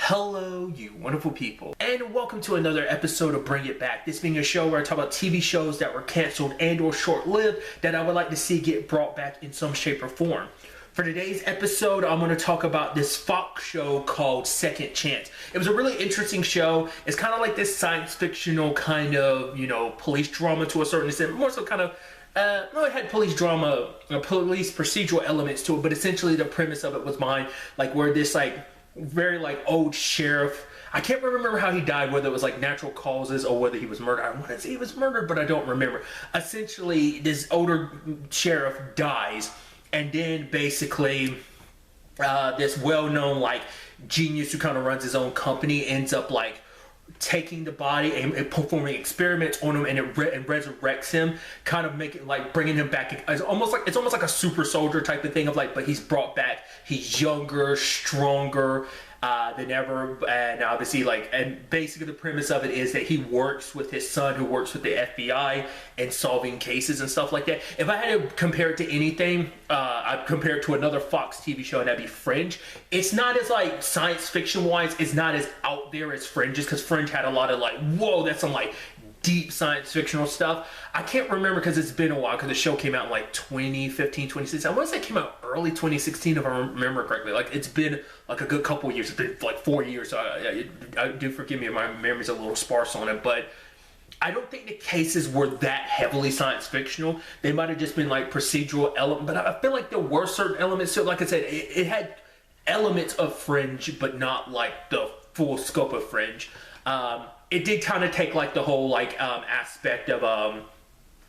Hello, you wonderful people, and welcome to another episode of Bring It Back. This being a show where I talk about TV shows that were canceled and or short-lived that I would like to see get brought back in some shape or form. For today's episode, I'm going to talk about this Fox show called Second Chance. It was a really interesting show. It's kind of like this science fictional kind of, police drama to a certain extent, more so kind of it had police drama, police procedural elements to it, but essentially the premise of it was mine, where this very old sheriff, I can't remember how he died, whether it was natural causes or whether he was murdered. I want to say he was murdered, but I don't remember. Essentially, this older sheriff dies, and then basically this well-known genius who kind of runs his own company ends up taking the body and performing experiments on him, and it resurrects him, kind of making bringing him back. It's almost like a super soldier type of thing of but he's brought back. He's younger, stronger than ever, and obviously and basically the premise of it is that he works with his son who works with the FBI and solving cases and stuff like that. If I had to compare it to anything, I'd compare it to another Fox TV show, and that'd be Fringe. It's not as science fiction wise, it's not as out there as Fringe is, because Fringe had a lot of whoa, that's some deep science fictional stuff. I can't remember because it's been a while, because the show came out in 2015, 2016. I want to say it came out early 2016 if I remember correctly. It's been a good couple of years. It's been 4 years, so I do forgive me if my memory's a little sparse on it, but I don't think the cases were that heavily science fictional. They might have just been procedural element, but I feel like there were certain elements to it. Like I said, it had elements of Fringe, but not the full scope of Fringe. It did kind of take the whole aspect of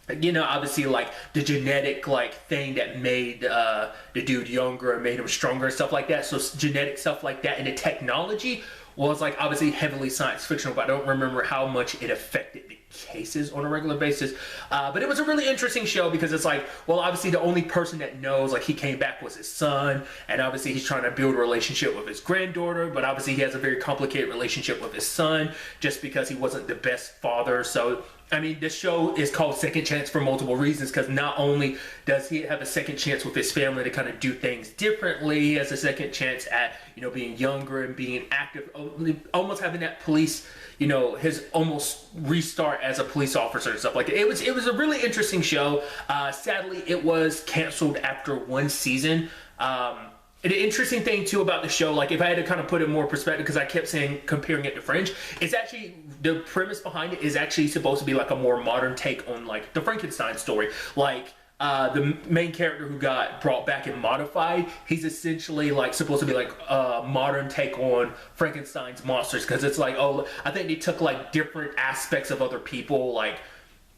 obviously the genetic thing that made the dude younger and made him stronger and stuff like that. So genetic stuff like that, and the technology was obviously heavily science fictional, but I don't remember how much it affected the cases on a regular basis. But it was a really interesting show because it's obviously the only person that knows he came back was his son, and obviously he's trying to build a relationship with his granddaughter, but obviously he has a very complicated relationship with his son just because he wasn't the best father. So I mean, this show is called Second Chance for multiple reasons, because not only does he have a second chance with his family to kind of do things differently, he has a second chance at, being younger and being active, almost having that police, his almost restart as a police officer and stuff like that. It was a really interesting show. Sadly, it was canceled after one season. The interesting thing too about the show, if I had to kind of put it more perspective, because I kept saying comparing it to Fringe, it's actually, the premise behind it is actually supposed to be a more modern take on the Frankenstein story. The main character who got brought back and modified, he's essentially supposed to be a modern take on Frankenstein's monsters, because it's I think they took different aspects of other people,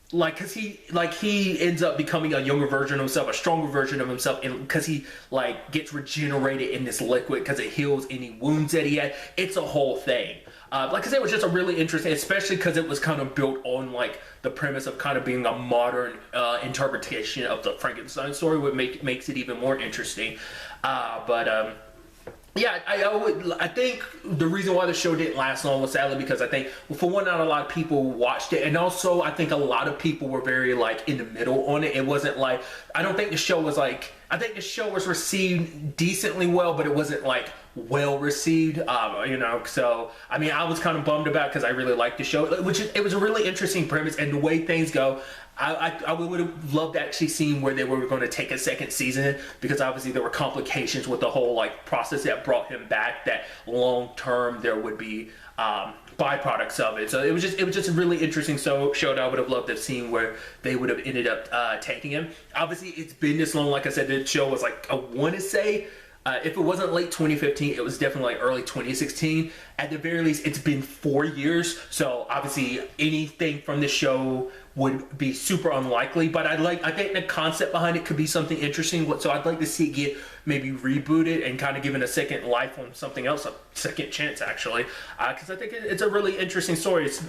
because he ends up becoming a younger version of himself, a stronger version of himself, and because he gets regenerated in this liquid because it heals any wounds that he had. It's a whole thing. Like I said, it was just a really interesting, especially because it was kind of built on the premise of kind of being a modern interpretation of the Frankenstein story, which makes it even more interesting. Yeah, I think the reason why the show didn't last long was sadly because I think, for one, not a lot of people watched it, and also I think a lot of people were very in the middle on it. It wasn't I don't think the show was I think the show was received decently well, but it wasn't well received, so I mean, I was kind of bummed about it because I really liked the show, it was a really interesting premise, and the way things go, I would have loved to actually seen where they were going to take a second season, because obviously there were complications with the whole process that brought him back, that long term there would be byproducts of it. So it was just a really interesting show that I would have loved to have seen where they would have ended up taking him. Obviously it's been this long. Like I said, the show was I want to say, if it wasn't late 2015, it was definitely early 2016. At the very least, it's been 4 years. So obviously anything from the show would be super unlikely, but I think the concept behind it could be something interesting. So I'd like to see it get maybe rebooted and kind of given a second life on something else, a second chance actually, because I think it's a really interesting story. It's,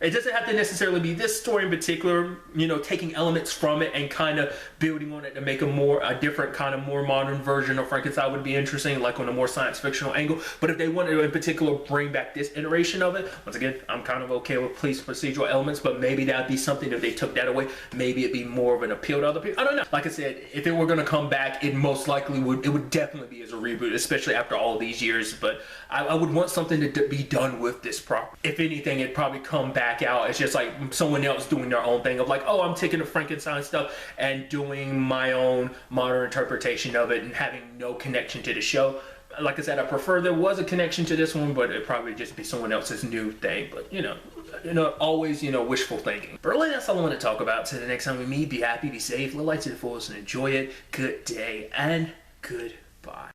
It doesn't have to necessarily be this story in particular, you know, taking elements from it and kind of building on it to make a different kind of more modern version of Frankenstein would be interesting, like on a more science fictional angle. But if they wanted to in particular bring back this iteration of it, once again, I'm kind of okay with police procedural elements, but maybe that'd be something if they took that away, maybe it'd be more of an appeal to other people. I don't know. Like I said, if it were going to come back, it most likely would definitely be as a reboot, especially after all these years. But I would want something to be done with this property. If anything, it'd probably come back out as just like someone else doing their own thing of like, oh, I'm taking the Frankenstein stuff and doing my own modern interpretation of it and having no connection to the show. Like I said, I prefer there was a connection to this one, but it'd probably just be someone else's new thing. But you know, always, you know, wishful thinking. But really, that's all I want to talk about. So the next time we meet, be happy, be safe, live life to the fullest, and enjoy it. Good day and goodbye.